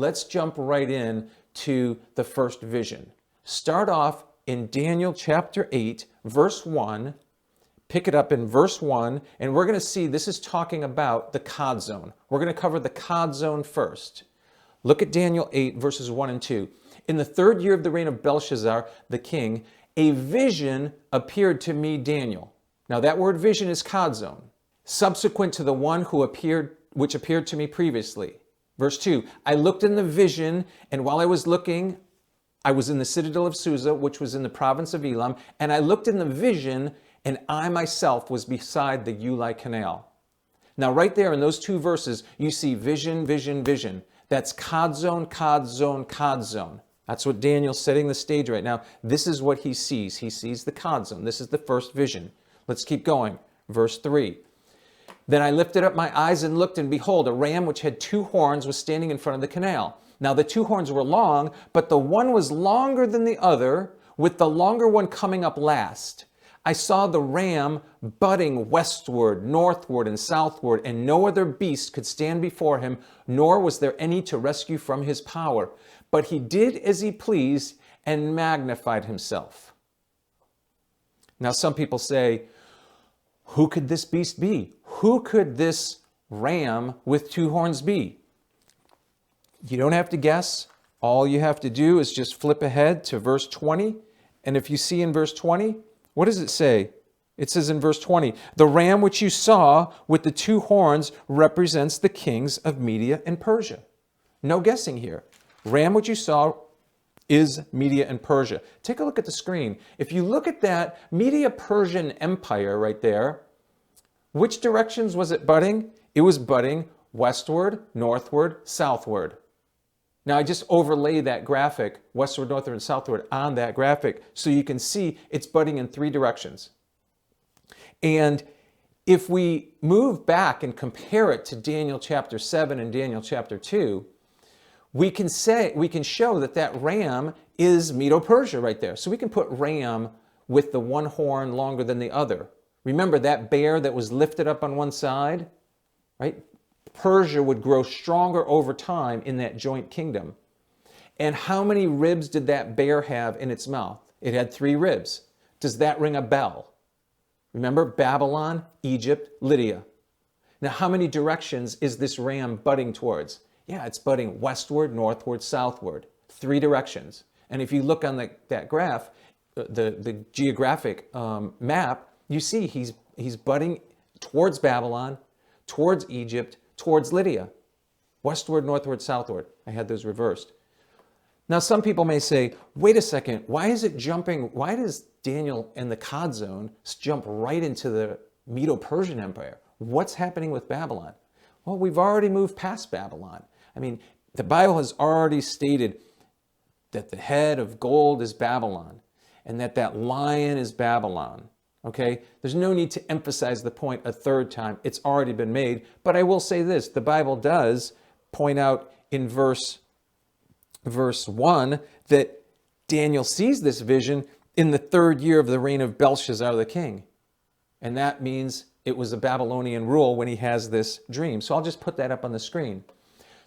let's jump right in to the first vision. Start off in Daniel chapter 8, verse 1. Pick it up in verse 1, and we're going to see this is talking about the Chazown. We're going to cover the Chazown first. Look at Daniel 8, verses 1 and 2. In the 3rd year of the reign of Belshazzar, the king, a vision appeared to me, Daniel. Now that word vision is Chazown, subsequent to the one which appeared to me previously. Verse 2, I looked in the vision, and while I was looking, I was in the citadel of Susa, which was in the province of Elam, and I looked in the vision, and I myself was beside the Ulai Canal. Now right there in those two verses, you see vision, vision, vision. That's Chazown, Chazown, Chazown. That's what Daniel's setting the stage right now. This is what he sees. He sees the Chazown. This is the first vision. Let's keep going. Verse 3. Then I lifted up my eyes and looked, and behold, a ram which had 2 horns was standing in front of the canal. Now the 2 horns were long, but the one was longer than the other, with the longer one coming up last. I saw the ram butting westward, northward, and southward, and no other beast could stand before him, nor was there any to rescue from his power. But he did as he pleased and magnified himself. Now some people say, who could this beast be? Who could this ram with 2 horns be? You don't have to guess. All you have to do is just flip ahead to verse 20. And if you see in verse 20, what does it say? It says in verse 20, the ram which you saw with the 2 horns represents the kings of Media and Persia. No guessing here. Ram which you saw is Media and Persia. Take a look at the screen. If you look at that Media-Persian Empire right there, which directions was it butting? It was butting westward, northward, southward. Now I just overlay that graphic, westward, northward, and southward, on that graphic so you can see it's butting in 3 directions. And if we move back and compare it to Daniel chapter 7 and Daniel chapter 2, we can show that that ram is Medo-Persia right there. So we can put ram with the 1 horn longer than the other. Remember that bear that was lifted up on one side, right? Persia would grow stronger over time in that joint kingdom. And how many ribs did that bear have in its mouth? It had 3 ribs. Does that ring a bell? Remember Babylon, Egypt, Lydia. Now how many directions is this ram butting towards? Yeah, it's butting westward, northward, southward. 3 directions. And if you look on that graph, the geographic map, you see he's butting towards Babylon, towards Egypt, towards Lydia. Westward, northward, southward. I had those reversed. Now some people may say, wait a second, why is it jumping? Why does Daniel and the Chazown jump right into the Medo-Persian Empire? What's happening with Babylon? Well, we've already moved past Babylon. I mean, the Bible has already stated that the head of gold is Babylon and that lion is Babylon. Okay, there's no need to emphasize the point a 3rd time. It's already been made. But I will say this, the Bible does point out in verse 1 that Daniel sees this vision in the 3rd year of the reign of Belshazzar the king. And that means it was a Babylonian rule when he has this dream. So I'll just put that up on the screen.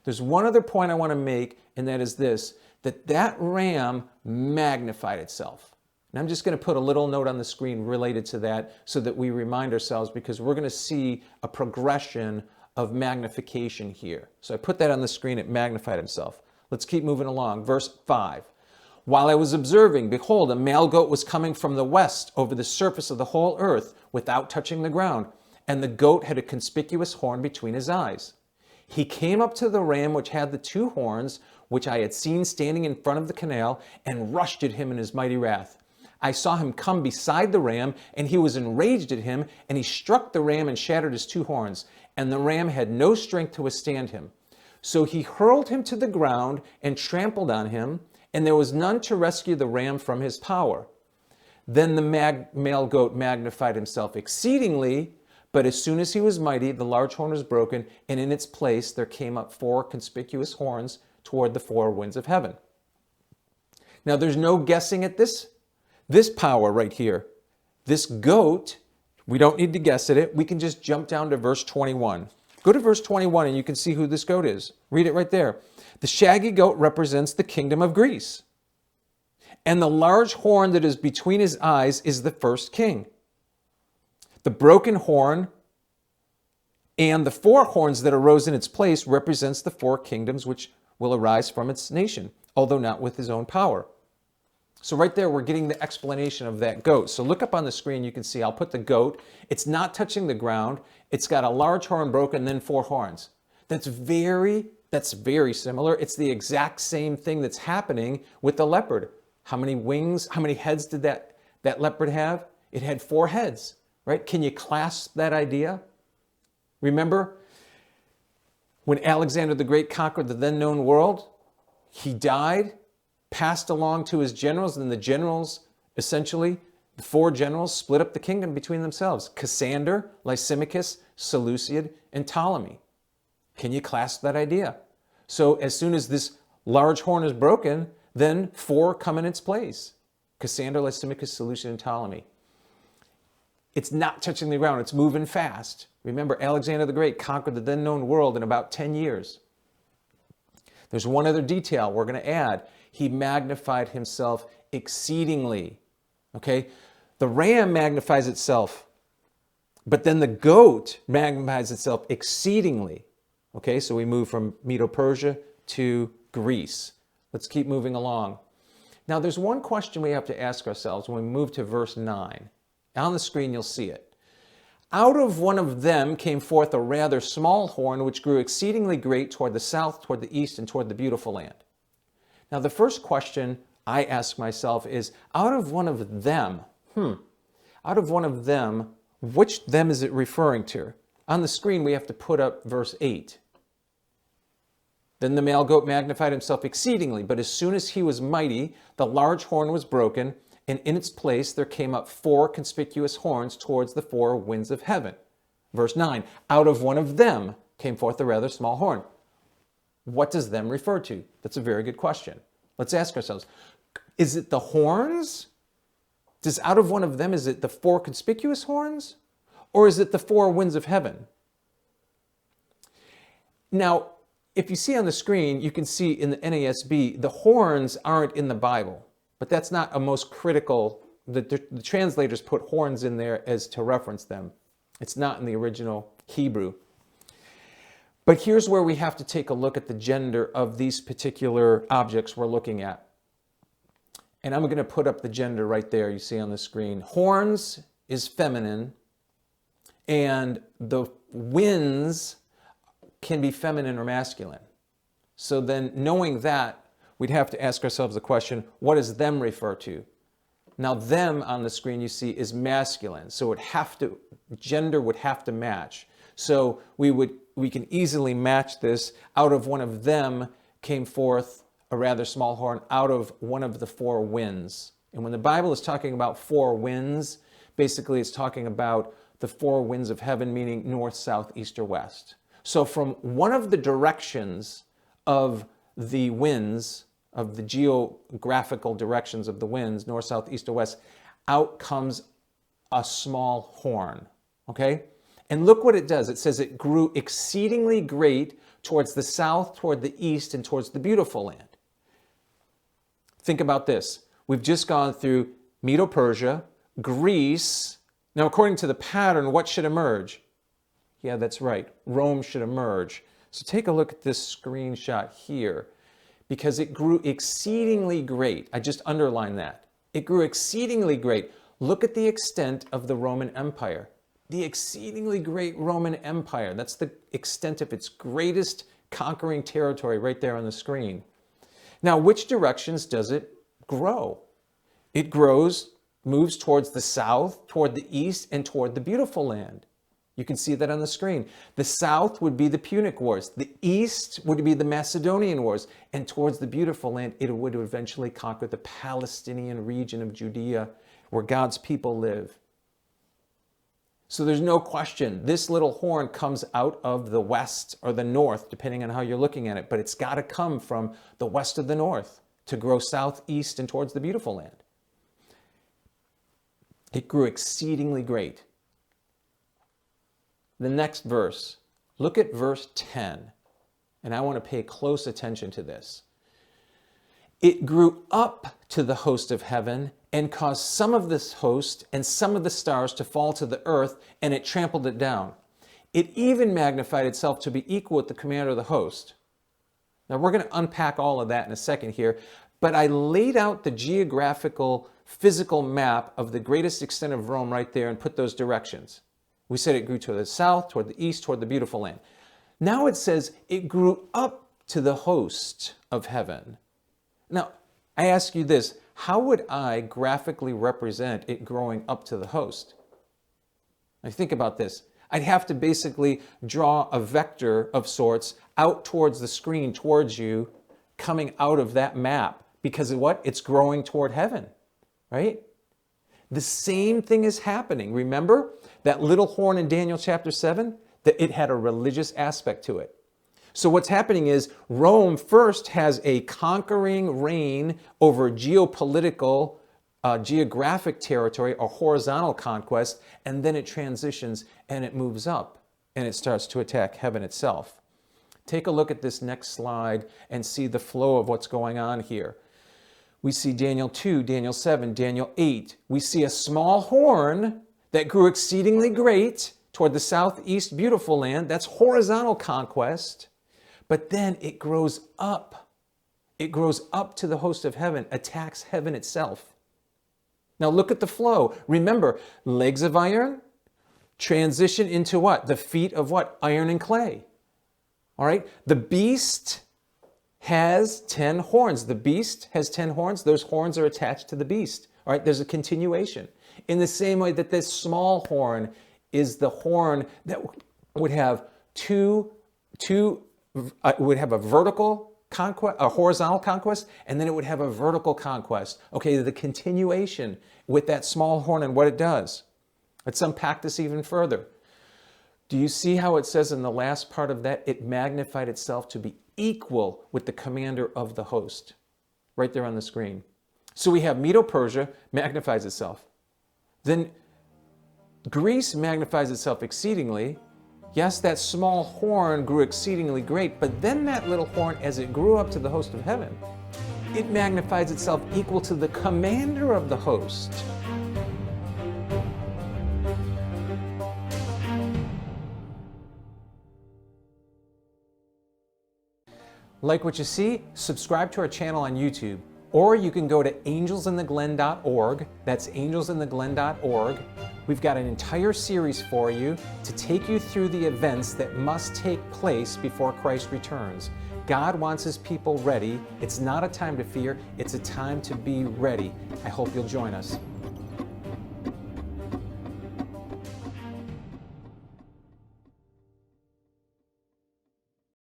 There's one other point I want to make, and that is this, that ram magnified itself. And I'm just going to put a little note on the screen related to that so that we remind ourselves, because we're going to see a progression of magnification here. So I put that on the screen, it magnified himself. Let's keep moving along. Verse 5. While I was observing, behold, a male goat was coming from the west over the surface of the whole earth without touching the ground, and the goat had a conspicuous horn between his eyes. He came up to the ram which had the 2 horns, which I had seen standing in front of the canal, and rushed at him in his mighty wrath. I saw him come beside the ram, and he was enraged at him, and he struck the ram and shattered his 2 horns, and the ram had no strength to withstand him. So he hurled him to the ground and trampled on him, and there was none to rescue the ram from his power. Then the male goat magnified himself exceedingly, but as soon as he was mighty, the large horn was broken, and in its place there came up 4 conspicuous horns toward the 4 winds of heaven. Now there's no guessing at this power right here. This goat, we don't need to guess at it. We can just jump down to verse 21. Go to verse 21 and you can see who this goat is. Read it right there. The shaggy goat represents the kingdom of Greece. And the large horn that is between his eyes is the first king. The broken horn and the four horns that arose in its place represents the four kingdoms which will arise from its nation, although not with his own power. So right there, we're getting the explanation of that goat. So look up on the screen, you can see, I'll put the goat. It's not touching the ground. It's got a large horn broken, and then four horns. That's very similar. It's the exact same thing that's happening with the leopard. How many wings, how many heads did that leopard have? It had four heads, right? Can you clasp that idea? Remember when Alexander the Great conquered the then known world? He died, passed along to his generals, and the generals, essentially, the four generals split up the kingdom between themselves. Cassander, Lysimachus, Seleucid, and Ptolemy. Can you clasp that idea? So as soon as this large horn is broken, then four come in its place. Cassander, Lysimachus, Seleucid, and Ptolemy. It's not touching the ground. It's moving fast. Remember, Alexander the Great conquered the then known world in about 10 years. There's one other detail we're going to add. He magnified himself exceedingly. Okay? The ram magnifies itself, but then the goat magnifies itself exceedingly. Okay, so we move from Medo-Persia to Greece. Let's keep moving along. Now, there's one question we have to ask ourselves when we move to verse 9. On the screen, you'll see it. Out of one of them came forth a rather small horn, which grew exceedingly great toward the south, toward the east, and toward the beautiful land. Now, the first question I ask myself is, out of one of them, out of one of them, which them is it referring to? On the screen, we have to put up verse 8. Then the male goat magnified himself exceedingly, but as soon as he was mighty, the large horn was broken, and in its place there came up four conspicuous horns towards the four winds of heaven. Verse 9, out of one of them came forth a rather small horn. What does them refer to? That's a very good question. Let's ask ourselves, is it the horns? Does out of one of them, is it the four conspicuous horns? Or is it the four winds of heaven? Now, if you see on the screen, you can see in the NASB, the horns aren't in the Bible, but that's not a most critical, the translators put horns in there as to reference them. It's not in the original Hebrew. But here's where we have to take a look at the gender of these particular objects we're looking at. And I'm going to put up the gender right there, you see on the screen. Horns is feminine, and the winds can be feminine or masculine. So then knowing that, we'd have to ask ourselves the question, what does them refer to? Now them on the screen you see is masculine, so gender would have to match. So we can easily match this. Out of one of them came forth a rather small horn, out of one of the four winds. And when the Bible is talking about four winds, basically it's talking about the four winds of heaven, meaning north, south, east, or west. So from one of the directions of the winds, of the geographical directions of the winds, north, south, east, or west, out comes a small horn, okay? And look what it does. It says it grew exceedingly great towards the south, toward the east, and towards the beautiful land. Think about this. We've just gone through Medo-Persia, Greece. Now, according to the pattern, what should emerge? Yeah, that's right. Rome should emerge. So take a look at this screenshot here, because it grew exceedingly great. I just underlined that. It grew exceedingly great. Look at the extent of the Roman Empire. The exceedingly great Roman Empire. That's the extent of its greatest conquering territory right there on the screen. Now, which directions does it grow? It moves towards the south, toward the east, and toward the beautiful land. You can see that on the screen. The south would be the Punic Wars. The east would be the Macedonian Wars. And towards the beautiful land, it would eventually conquer the Palestinian region of Judea, where God's people live. So there's no question, this little horn comes out of the west or the north, depending on how you're looking at it. But it's got to come from the west of the north to grow southeast and towards the beautiful land. It grew exceedingly great. The next verse, look at verse 10. and I want to pay close attention to this. It grew up to the host of heaven and caused some of this host and some of the stars to fall to the earth, and it trampled it down. It even magnified itself to be equal with the commander of the host. Now we're going to unpack all of that in a second here, but I laid out the geographical, physical map of the greatest extent of Rome right there and put those directions. We said it grew toward the south, toward the east, toward the beautiful land. Now it says it grew up to the host of heaven. Now, I ask you this, how would I graphically represent it growing up to the host? Now think about this. I'd have to basically draw a vector of sorts out towards the screen, towards you, coming out of that map. Because of what? It's growing toward heaven, right? The same thing is happening. Remember that little horn in Daniel chapter 7? That it had a religious aspect to it. So what's happening is Rome first has a conquering reign over geopolitical, geographic territory, or horizontal conquest, and then it transitions and it moves up and it starts to attack heaven itself. Take a look at this next slide and see the flow of what's going on here. We see Daniel 2, Daniel 7, Daniel 8. We see a small horn that grew exceedingly great toward the southeast beautiful land. That's horizontal conquest. But then it grows up. It grows up to the host of heaven, attacks heaven itself. Now look at the flow. Remember, legs of iron transition into what? The feet of what? Iron and clay. All right? The beast has 10 horns. The beast has 10 horns. Those horns are attached to the beast. All right? There's a continuation. In the same way that this small horn is the horn that would have would have a vertical conquest, a horizontal conquest, and then it would have a vertical conquest. Okay, the continuation with that small horn and what it does. Let's unpack this even further. Do you see how it says in the last part of that, it magnified itself to be equal with the commander of the host? Right there on the screen. So we have Medo-Persia magnifies itself. Then Greece magnifies itself exceedingly. Yes, that small horn grew exceedingly great, but then that little horn, as it grew up to the host of heaven, it magnifies itself equal to the commander of the host. Like what you see? Subscribe to our channel on YouTube, or you can go to angelsintheglen.org. That's angelsintheglen.org. We've got an entire series for you to take you through the events that must take place before Christ returns. God wants His people ready. It's not a time to fear, it's a time to be ready. I hope you'll join us.